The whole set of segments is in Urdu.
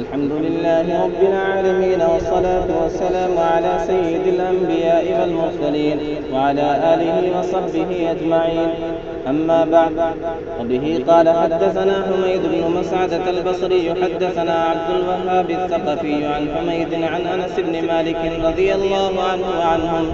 الحمد لله رب العالمين، والصلاة والسلام على سيد الأنبياء والمرسلين وعلى آله وصحبه أجمعين. أما بعد، وبه قال حدثنا حميد بن مسعدة البصري حدثنا عبد الوهاب الثقفي عن حميد عن أنس بن مالك رضي الله عنه وعنهم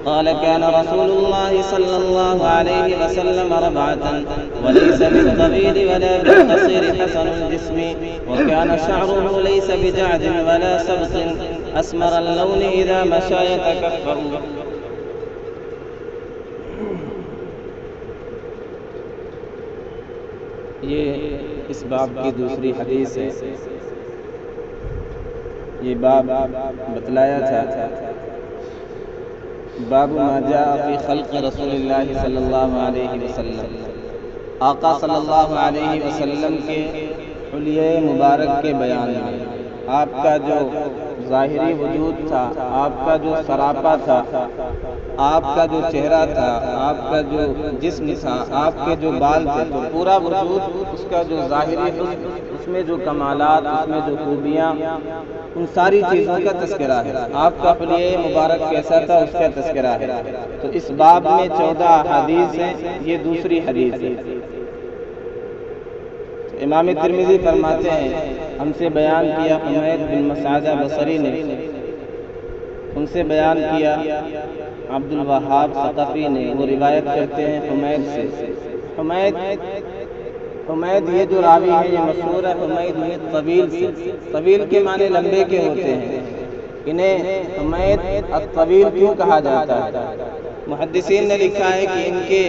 قال كان رسول الله صلى الله عليه وسلم ربعة، وليس بالطويل ولا بالقصير حسن الجسم، وكان شعره ليس بجعد ولا سبط، أسمر اللون إذا مشى يتكفأ. یہ اس باب کی دوسری حدیث ہے. یہ باب بتلایا تھا باب ما جاء فی خلق رسول اللہ صلی اللہ علیہ وسلم. آقا صلی اللہ علیہ وسلم کے حلیہ مبارک کے بیان میں آپ کا جو ظاہری وجود تھا، آپ کا جو سراپا تھا، آپ کا جو چہرہ تھا، آپ کا جو جسم تھا، آپ کے جو بال تھے، تو پورا وجود اس کا جو ظاہری حسن، اس میں جو کمالات، اس میں جو خوبیاں، ان ساری چیزوں کا تذکرہ ہے. آپ کا حلیہ مبارک کیسا تھا، اس کا تذکرہ ہے. تو اس باب میں 14 احادیث ہیں. یہ دوسری حدیث ہے. امام ترمذی فرماتے ہیں ہم سے بیان کیا حمید بن مسعدہ بصری نے، ان سے بیان کیا عبد الوہاب ثقفی نے. وہ روایت کرتے ہیں حمید سے. حمید یہ جو راوی ہے یہ مشہور ہے حمید بن طویل سے. طویل کے معنی لمبے کے ہوتے ہیں. انہیں حمید الطویل کیوں کہا جاتا ہے؟ محدثین نے لکھا ہے کہ ان کے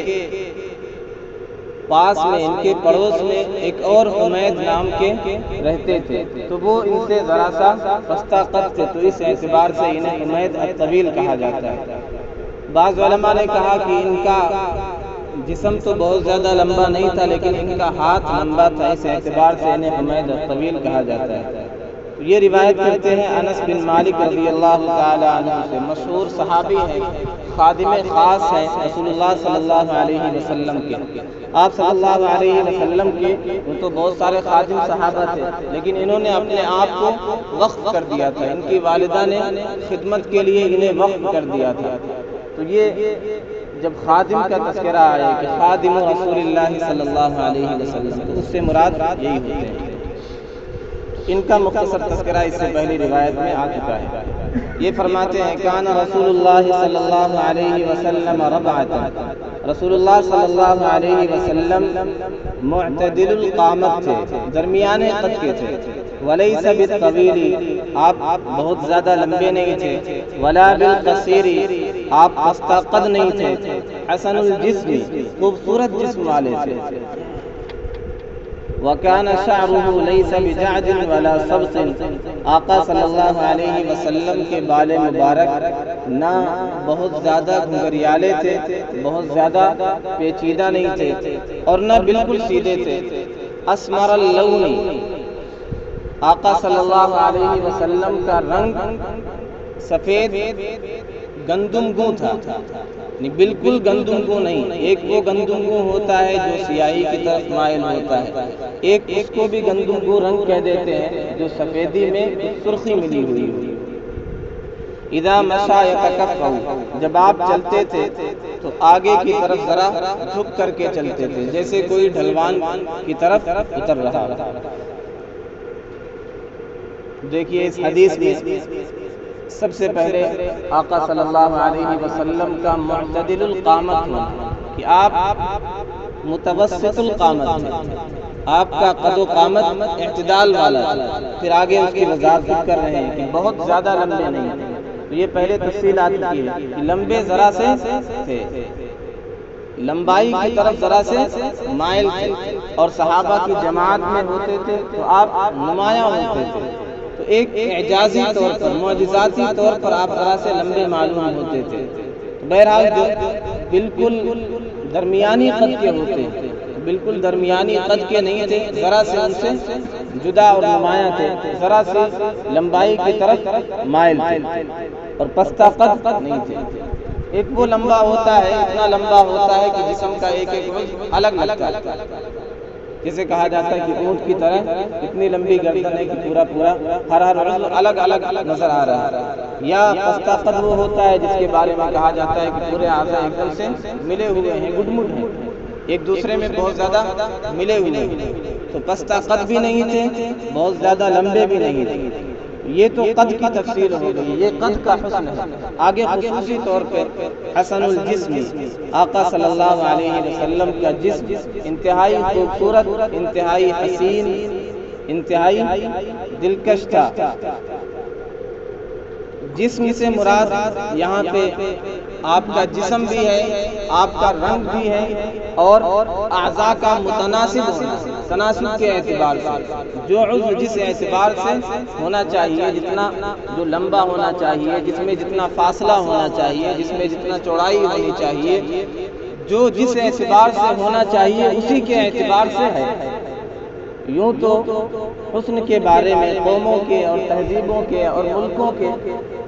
پاس میں، ان کے پڑوس میں ایک اور حمید نام کے رہتے تھے، تو وہ ان سے ذرا سا پستہ قد تھے، تو اس اعتبار سے انہیں حمید الطویل کہا جاتا ہے. بعض علماء نے کہا کہ ان کا جسم تو بہت زیادہ لمبا نہیں تھا، لیکن ان کا ہاتھ لمبا تھا، اس اعتبار سے انہیں حمید الطویل کہا جاتا ہے. یہ روایت کرتے ہیں انس بن مالک رضی اللہ تعالی عنہ سے. مشہور صحابی ہیں، خادم خاص ہیں رسول اللہ صلی اللہ علیہ وسلم کے. آپ صلی اللہ علیہ وسلم کے وہ تو بہت سارے خادم صحابہ تھے، لیکن انہوں نے اپنے آپ کو وقف کر دیا تھا. ان کی والدہ نے خدمت کے لیے انہیں وقف کر دیا تھا. تو یہ جب خادم کا تذکرہ آئے کہ خادم رسول اللہ صلی اللہ علیہ وسلم، تو اس سے مراد یہی ہوتے ہیں. ان کا مختصر تذکرہ اس سے پہلی روایت میں آ چکا ہے. یہ فرماتے ہیں کان رسول اللہ صلی اللہ علیہ وسلم ربعۃ. رسول اللہ صلی اللہ علیہ وسلم معتدل القامت تھے، درمیانے قد کے تھے. ولیس بالطویل، آپ بہت زیادہ لمبے نہیں تھے. ولا بالقصیر، آپ پستہ قد نہیں تھے. حسن الجسم، خوبصورت جسم والے تھے. وَكَانَ شَعْرُهُ لَيْسَ بِجَعْدٍ وَلَا سَبْطٍ. آقا صلی اللہ علیہ وسلم کے بال مبارک نہ بہت زیادہ گھنگریالے تھے، بہت زیادہ پیچیدہ نہیں تھے، اور نہ بالکل سیدھے تھے. اسمر اللون، آقا صلی اللہ علیہ وسلم کا رنگ سفید گندم گوں تھا. بالکل گندم گوں نہیں. ایک وہ گندم گوں ہوتا ہے جو سیاہی کی طرف مائل ہوتا ہے، ایک اس کو بھی گندم گوں رنگ کہہ دیتے ہیں جو سفیدی میں سرخی ملی ہوئی ہوئی. اذا مشى يتكفأ، جب آپ چلتے تھے تو آگے کی طرف ذرا جھک کر کے چلتے تھے، جیسے کوئی ڈھلوان کی طرف اتر رہا. دیکھیے اس حدیث میں سب سے پہلے آقا صلی اللہ علیہ وسلم کا معتدل القامت ہونا، کہ آپ متوسط القامت تھے، آپ کا قد و قامت اعتدال والا تھا. پھر آگے اس کی وضاحت کر رہے ہیں کہ بہت زیادہ لمبے نہیں. تو یہ پہلے تفصیل آتی ہے کہ لمبے ذرا سے تھے، لمبائی کی طرف ذرا سے مائل تھے، اور صحابہ کی جماعت میں ہوتے تھے تو آپ نمایاں ہوتے تھے. تو ایک اعجازی طور پر، معجزاتی طور پر آپ ذرا سے لمبے معلوم ہوتے تھے. بہرحال جو بالکل درمیانی قد کے ہوتے ہیں، بالکل درمیانی قد کے نہیں تھے، ذرا سے ان سے جدا اور نمایاں تھے، ذرا سے لمبائی کی طرف مائل تھے، اور پستہ قد نہیں تھے. ایک وہ لمبا ہوتا ہے، اتنا لمبا ہوتا ہے کہ جسم کا ایک ایک الگ لگتا ہے. جسے کہا جاتا ہے کہ اونٹ کی طرح اتنی لمبی گردن ہے کہ پورا ہر عضو الگ الگ نظر آ رہا ہے، یا پستہ قد وہ ہوتا ہے جس کے بارے میں کہا جاتا ہے کہ پورے اعضاء ایک دم سے ملے ہوئے ہیں، گڈمڈ ہیں، ایک دوسرے میں بہت زیادہ ملے ہوئے ہیں۔ تو پستہ قد بھی نہیں تھے، بہت زیادہ لمبے بھی نہیں تھے۔ یہ تو قد کی تفصیل ہو گئی، یہ قد کا حسن ہے۔ آگے خصوصی طور پہ حسن الجسم، آقا صلی اللہ علیہ وسلم کا جسم انتہائی خوبصورت، انتہائی حسین، انتہائی دلکش تھا۔ جسم سے مراد یہاں پہ آپ کا جسم بھی ہے، آپ کا رنگ بھی ہے، اور اعضاء کا متناسب ہونا، تناسب کے اعتبار سے جو عضو جس اعتبار سے ہونا چاہیے، جتنا جو لمبا ہونا چاہیے، جس میں جتنا فاصلہ ہونا چاہیے، جس میں جتنا چوڑائی ہونی چاہیے، جو جس اعتبار سے ہونا چاہیے اسی کے اعتبار سے ہے۔ یوں تو حسن کے بارے میں قوموں کے اور تہذیبوں کے اور ملکوں کے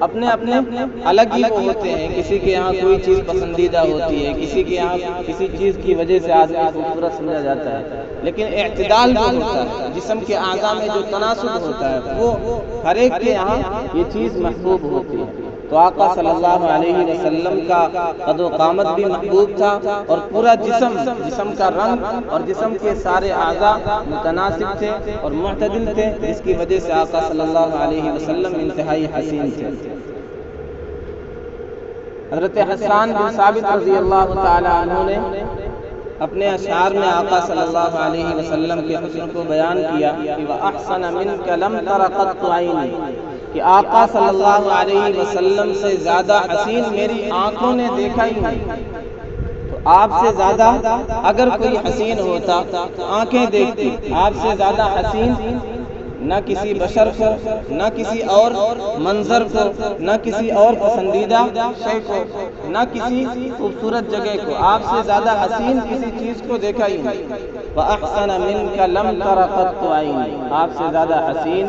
اپنے الگ ہی وہ ہوتے ہیں، کسی کے یہاں کوئی چیز پسندیدہ ہوتی ہے، کسی کے یہاں کسی چیز کی وجہ سے آدمی خوبصورت سمجھا جاتا ہے، لیکن اعتدال جو ہوتا ہے، جسم کے اعضاء میں جو تناسب ہوتا ہے، وہ ہر ایک کے یہاں یہ چیز محبوب ہوتی ہے۔ تو آقا صلی اللہ علیہ وسلم کا قد و قامت بھی محبوب تھا، اور پورا جسم کا رنگ اور جسم کے سارے اعضاء متناسب تھے اور معتدل تھے، جس کی وجہ سے آقا صلی اللہ علیہ وسلم انتہائی حسین تھے۔ حضرت حسان بن ثابت رضی اللہ تعالی عنہ نے اپنے اشعار میں آقا صلی اللہ علیہ وسلم کے حسن کو بیان کیا کہ وَأَحْسَنَ مِنْكَ لَمْ تَرَ قَطُّ عَيْنِي، کہ آقا صلی اللہ علیہ وسلم سے زیادہ حسین میری آنکھوں نے دیکھا ہی نہیں۔ تو آپ سے زیادہ اگر کوئی حسین ہوتا تو آنکھیں دیکھتی، آپ سے زیادہ حسین نہ کسی بشر کو، نہ کسی اور منظر کو، نہ کسی اور پسندیدہ شے کو، نہ کسی خوبصورت جگہ کو، آپ سے زیادہ حسین کسی چیز کو دیکھا ہی نہیں۔ وَأَحْسَنَ مِنْكَ لَمْ تَرَ قَطُّ عَيْنِي، آپ سے زیادہ حسین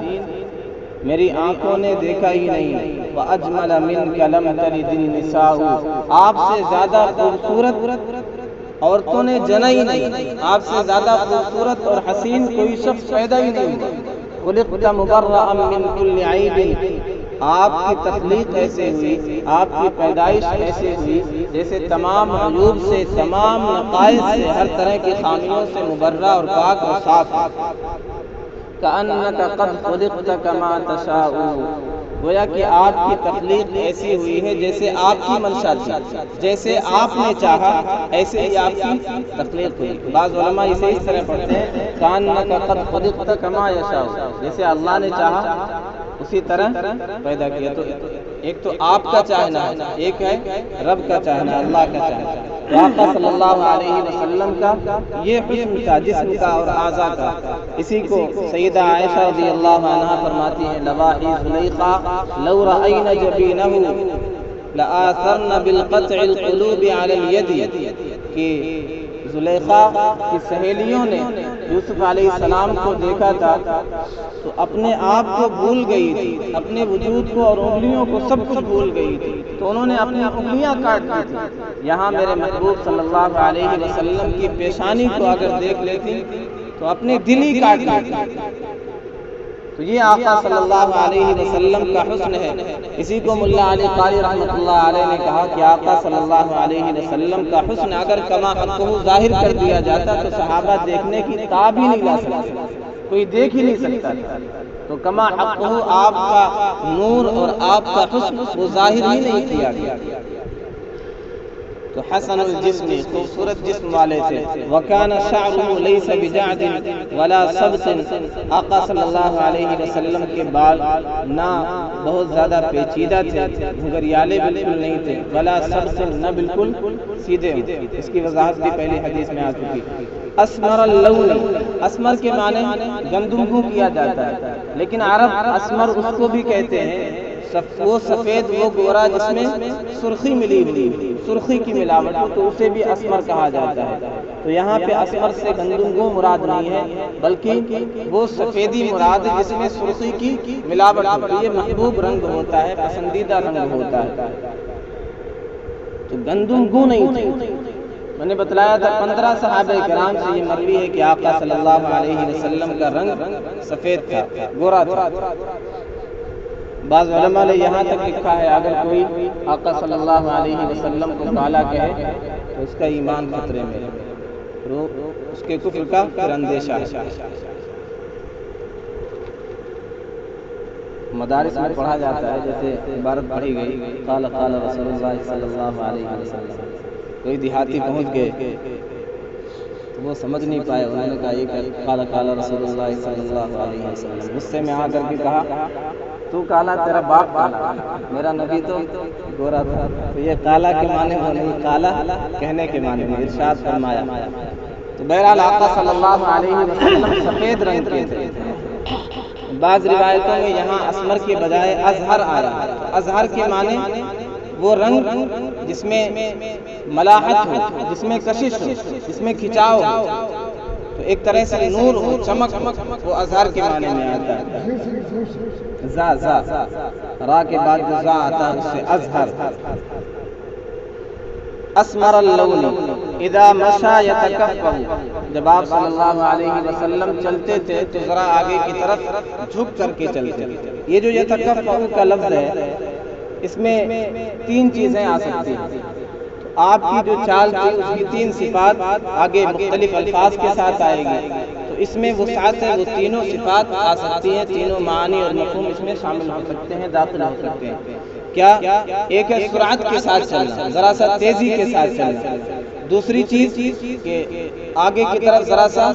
میری آنکھوں نے دیکھا ہی نہیں۔ وَأَجْمَلَ مِنْكَ لَمْ تَلِدِ النِّسَاءُ، آپ سے زیادہ خوبصورت عورتوں نے جنا ہی نہیں، آپ سے زیادہ خوبصورت اور حسین کوئی شخص پیدا ہی نہیں ہوا۔ خلقت مبرأ من كل عیب، آپ کی تخلیق ایسے ہوئی، آپ کی پیدائش ایسے ہوئی جیسے تمام عیوب سے، تمام نقائص سے، ہر طرح کی خامیوں سے مبرہ اور پاک اور صاف۔ کأنک قد خلقت کما تشاء، گویا کہ آپ کی تخلیق ایسی ہوئی ہے جیسے آپ کی منشا تھی، جیسے آپ نے چاہا ایسے ہی آپ کی تخلیق ہوئی۔ بعض علماء اسے اس طرح پڑھتے ہیں کأنک قد خلقت کما یشاء، جیسے اللہ نے چاہا اسی طرح پیدا کیا۔ تو ایک تو آپ کا چاہنا ہے، ایک ہے رب کا چاہنا، اللہ کا چاہنا۔ تو آقا صلی اللہ علیہ وسلم کا یہ حسن تھا جسم کا اور اعضاء کا۔ اسی کو سیدہ عائشہ رضی اللہ عنہا فرماتی ہیں لواحی زلیخا لو رأین جبینہ لآثرن بالقطع القلوب علی الید، کہ زلیخا کی سہیلیوں نے یوسف علیہ السلام کو دیکھا تھا تو اپنے آپ کو بھول گئی تھی، اپنے وجود کو اور انگلیوں کو سب کچھ بھول گئی تھی، تو انہوں نے اپنی انگلیاں کاٹ دی تھی۔ یہاں میرے محبوب صلی اللہ علیہ وسلم کی پیشانی کو اگر دیکھ لیتی تو اپنے دل ہی کاٹ لیتی۔ تو یہ آقا صلی اللہ علیہ وسلم کا حسن ہے۔ اسی کو ملا علی قاری رحمۃ اللہ علیہ نے کہا کہ آقا صلی اللہ علیہ وسلم کا حسن اگر کما حقہ ظاہر کر دیا جاتا تو صحابہ دیکھنے کی تاب ہی نہیں لا سکتے، کوئی دیکھ ہی نہیں سکتا تھا۔ تو کما حقہ آپ کا نور اور آپ کا حسن وہ ظاہر ہی نہیں کیا گیا۔ تو حسن الجسم، خوبصورت جسم والے تھے۔ وَكَانَ شَعْرُهُ لَيْسَ بِجَعْدٍ وَلَا سَبْطٍ، آقا صلی اللہ علیہ وسلم کے بال نہ بہت زیادہ پیچیدہ تھے، گھگریالے بالکل نہیں تھے، ولا سبط، نہ بالکل سیدھے۔ اس کی وضاحت بھی پہلی حدیث میں آ چکی۔ اسمر اللون، اسمر کے معنی گندم کو کیا جاتا ہے، لیکن عرب اسمر اس کو بھی کہتے ہیں، وہ سفید وہ گورا جس میں سرخی ملی ہوئی، سرخی کی ملاوٹ ہو تو اسے بھی اسمر کہا جاتا ہے۔ تو یہاں پہ اسمر سے گندم مراد نہیں ہے، بلکہ وہ سفیدی مراد ہے جس میں سرخی کی ملاوٹ ہو، یہ محبوب رنگ ہوتا ہے، پسندیدہ رنگ ہوتا ہے۔ تو گندم گو نہیں تھے۔ میں نے بتلایا تھا 15 صحابہ کرام سے یہ مروی ہے کہ آقا صلی اللہ علیہ وسلم کا رنگ سفید تھا، گورا تھا۔ بعض علماء نے یہاں تک لکھا ہے اگر کوئی آقا صلی اللہ علیہ وسلم کو کالا کہے تو اس کا ایمان خطرے میں ہے، اس کے کفر کا پھر اندیشہ ہے۔ مدارس میں پڑھا جاتا ہے، جیسے عبارت پڑھی گئی قال قال رسول اللہ صلی اللہ علیہ وسلم، کوئی دیہاتی پہنچ گئے تو وہ سمجھ نہیں پائے، انہوں نے کہا یہ قال قال رسول اللہ صلی اللہ علیہ وسلم، غصے میں آ کر کے کہا تو کالا، تیرا باپ کالا، میرا نبی تو گورا تھا۔ تو یہ کالا کے معنی وہ نہیں، کالا کہنے کے معنی میں ارشاد فرمایا۔ تو بہرحال آقا صلی اللہ علیہ وسلم سفید رنگ کے تھے۔ بعض روایتوں میں یہاں اسمر کے بجائے ازہر آ رہا ہے۔ ازہر کے معنی وہ رنگ جس میں ملاحت ہو، جس میں کشش ہو، جس میں کھچاؤ ہو، تو ایک طرح سے نور ہو، چمک، وہ ازہر کے معنی میں آتا ہے۔ زا را کے بعد جو زا آتا ہے اس سے ازہر۔ اسمر اللون اذا مشى يتكفر، جب آپ صلی اللہ علیہ وسلم چلتے تھے تو ذرا آگے کی طرف جھک کر کے چلتے تھے۔ یہ جو یتکفر کا لفظ ہے اس میں 3 چیزیں آ سکتی ہیں۔ آپ کی جو چال تھی اس کی 3 صفات آگے مختلف الفاظ کے ساتھ آئے گی، تو اس میں وسعت ہے، وہ تینوں صفات آ سکتی ہیں، تینوں معنی اور مفہوم اس میں شامل ہو سکتے ہیں، داخل ہو سکتے ہیں۔ کیا؟ ایک ہے سرعت کے ساتھ چلنا، ذرا سا تیزی کے ساتھ چلنا۔ دوسری چیز کہ آگے کی طرف ذرا سا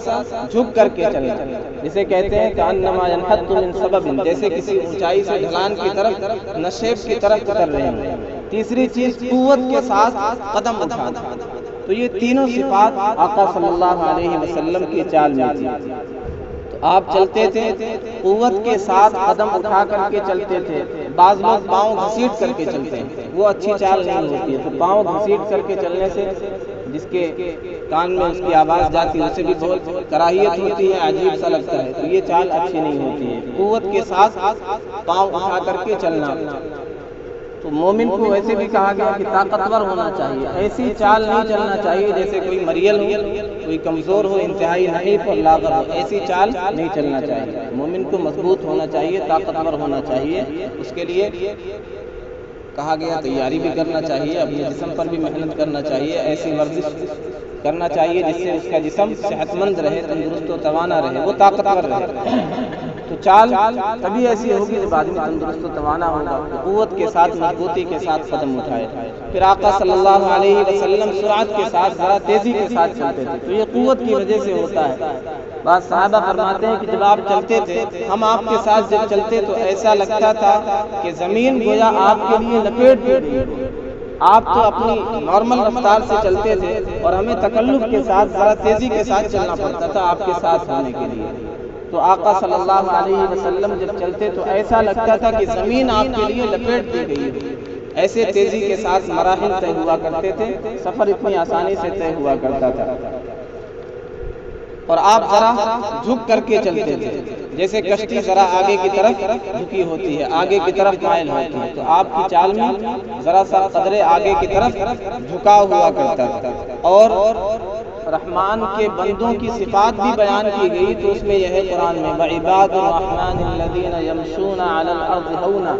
جھک کر کے چلنا، جسے کہتے ہیں کأنما ينحط من سبب، جیسے کسی اونچائی سے ڈھلان کی طرف، نشیب کی طرف اتر رہے ہیں۔ تیسری چیز قوت کے ساتھ قدم اٹھانا۔ تو یہ تینوں صفات آقا صلی اللہ علیہ وسلم کی چال میں تھی۔ تو آپ چلتے تھے، قوت کے ساتھ قدم اٹھا کر کے چلتے تھے۔ بعض لوگ پاؤں گھسیٹ کر کے چلتے ہیں، وہ اچھی چال نہیں ہوتی ہے۔ تو پاؤں گھسیٹ کر کے چلنے سے جس کے کان میں اس کی آواز جاتی ہے اسے بھی بہت کراہیت ہوتی ہے، عجیب سا لگتا ہے، تو یہ چال اچھی نہیں ہوتی ہے۔ قوت کے ساتھ پاؤں اٹھا کر کے چلنا۔ تو مومن کو ویسے بھی کہا گیا کہ طاقتور ہونا چاہیے، ایسی چال نہیں چلنا چاہیے جیسے کوئی مریل ہو، کوئی کمزور ہو، انتہائی نحیف اور لاغر ہو، ایسی چال نہیں چلنا چاہیے۔ مومن کو مضبوط ہونا چاہیے، طاقتور ہونا چاہیے۔ اس کے لیے کہا گیا تیاری بھی کرنا چاہیے، اپنے جسم پر بھی محنت کرنا چاہیے، ایسی ورزش کرنا چاہیے جس سے اس کا جسم صحت مند رہے، تندرست و توانا رہے، وہ طاقتور رہے۔ تو چال تبھی ایسی ہوگی جب آدمی تندرست و توانا ہوگا، قوت کے ساتھ، مضبوطی کے ساتھ قدم اٹھائے۔ پھر آقا صلی اللہ علیہ وسلم سرعت کے ساتھ، ذرا تیزی کے ساتھ چلتے تھے، تو یہ قوت کی وجہ سے ہوتا ہے۔ بعض صحابہ فرماتے ہیں کہ جب آپ چلتے تھے، ہم آپ کے ساتھ جب چلتے تو ایسا لگتا تھا کہ زمین گویا آپ کے لیے لپیٹ دی گئی۔ آپ تو اپنی نارمل رفتار سے چلتے تھے اور ہمیں تکلف کے ساتھ، ذرا تیزی کے ساتھ چلنا پڑتا تھا آپ کے ساتھ ہونے کے لیے۔ تو آقا صلی اللہ علیہ وسلم جب چلتے تو ایسا لگتا تھا کہ زمین آپ کے لیے لپیٹ دی گئی ہے۔ ایسے تیزی کے ساتھ مراحل طے ہوا کرتے تھے، سفر اتنی آسانی سے طے ہوا کرتا تھا۔ اور آپ ذرا جھک کر کے چلتے تھے، جیسے کشتی ذرا آگے کی طرف جھکی ہوتی ہے، آگے کی طرف مائل ہوتی ہے، تو آپ کی چال میں ذرا سا قدرے آگے کی طرف جھکاؤ ہوا کرتا تھا۔ اور رحمان کے بندوں کی صفات بھی بیان کی گئی، تو اس میں یہ ہے قرآن میں وَعِبَادُ الرَّحْمَنِ الَّذِينَ يَمْشُونَ عَلَى الْأَرْضِ هَوْنًا،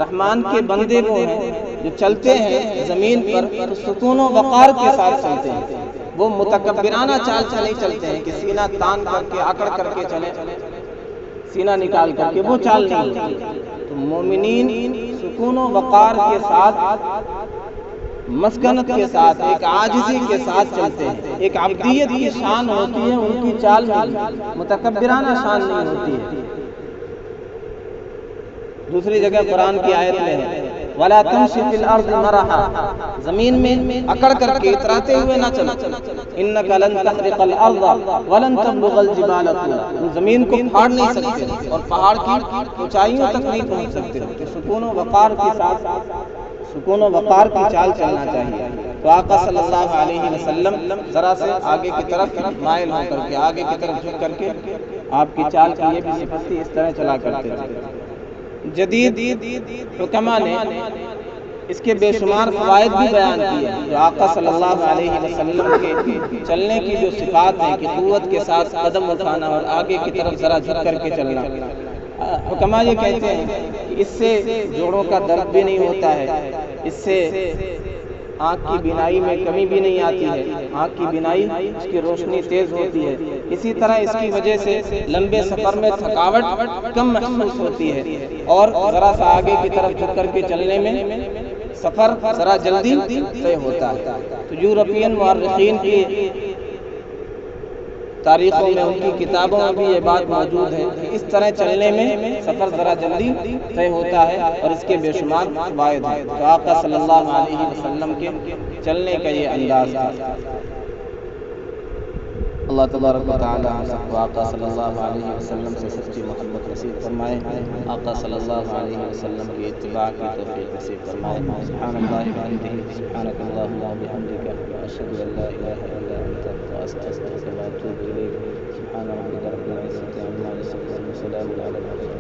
رحمان کے بندے وہ ہیں جو چلتے ہیں زمین پر تو سکون و وقار کے ساتھ چلتے ہیں، وہ متکبرانہ چال سے نہیں چلتے ہیں کہ سینہ تان کر کے آکڑ کر کے چلیں، سینہ نکال کر کے، وہ چال نہیں ہوتی۔ تو مومنین سکون و وقار کے ساتھ، مسکنت کے ساتھ، ایک عاجزی کے ساتھ چلتے ہیں، ایک عبدیت کی شان ہوتی ہے ان کی چال میں، متکبرانہ شان نہیں ہوتی ہے۔ دوسری جگہ قرآن کی آیت میں ہے وَلَا تَمْشِ فِي الْأَرْضِ مَرَحًا، زمین میں اکڑ کر کے اتراتے ہوئے نہ چلو، إِنَّكَ لَن تَخْرِقَ الْأَرْضَ وَلَن تَبْلُغَ الْجِبَالَ طُولًا، تم زمین کو پھاڑ نہیں سکتے اور پہاڑ کی اونچائیوں تک نہیں پہنچ سکتے، تو سکون و وقار کے ساتھ، سکون و وقار کی چال چلنا چاہیے۔ تو آقا صلی اللہ علیہ وسلم ذرا سے آگے کی طرف مائل ہو کر کے، آگے کی طرف جھک کر کے، آپ کی چال کی یہ بھی صفت تھی، اس طرح چلا کرتے تھے۔ جدید حکما نے اس کے بے شمار فوائد بھی بیان کیے جو آقا صلی اللہ علیہ وسلم کے چلنے کی جو صفات ہیں کہ قوت کے ساتھ قدم اٹھانا اور آگے کی طرف ذرا جھک کر کے چلنا۔ حکماء یہ کہتے ہیں کہ اس سے جوڑوں کا درد بھی نہیں ہوتا ہے، اس سے آنکھ کی بینائی میں کمی بھی نہیں آتی ہے، آنکھ کی بینائی اس کی روشنی تیز ہوتی ہے، اسی طرح اس کی وجہ سے لمبے سفر میں تھکاوٹ کم محسوس ہوتی ہے اور ذرا سا آگے کی طرف جھک کر کے چلنے میں سفر ذرا جلدی طے ہوتا ہے۔ تو یورپین مورخین کی تاریخوں میں، ان کی کتابوں میں بھی یہ بات موجود ہے کہ اس طرح چلنے میں سفر ذرا جلدی طے ہوتا ہے اور اس کے بے شمار فوائد ہیں۔ تو آقا صلی اللہ علیہ وسلم کے چلنے کا یہ انداز تھا۔ اللہ تبارک و تعالی ہم سب کو آقا صلی اللہ علیہ وسلم سے سچی محبت نصیب فرمائے، آقا صلی اللہ علیہ وسلم کی اتباع کی توفیق نصیب فرمائے۔ سبحان اللہ وبحمدہ، سبحانک اللہم وبحمدک، اشہد ان لا الہ الا انت، استغفرک واتوب الیک۔ سبحان ربک رب العزة عما یصفون، وسلام علی المرسلین۔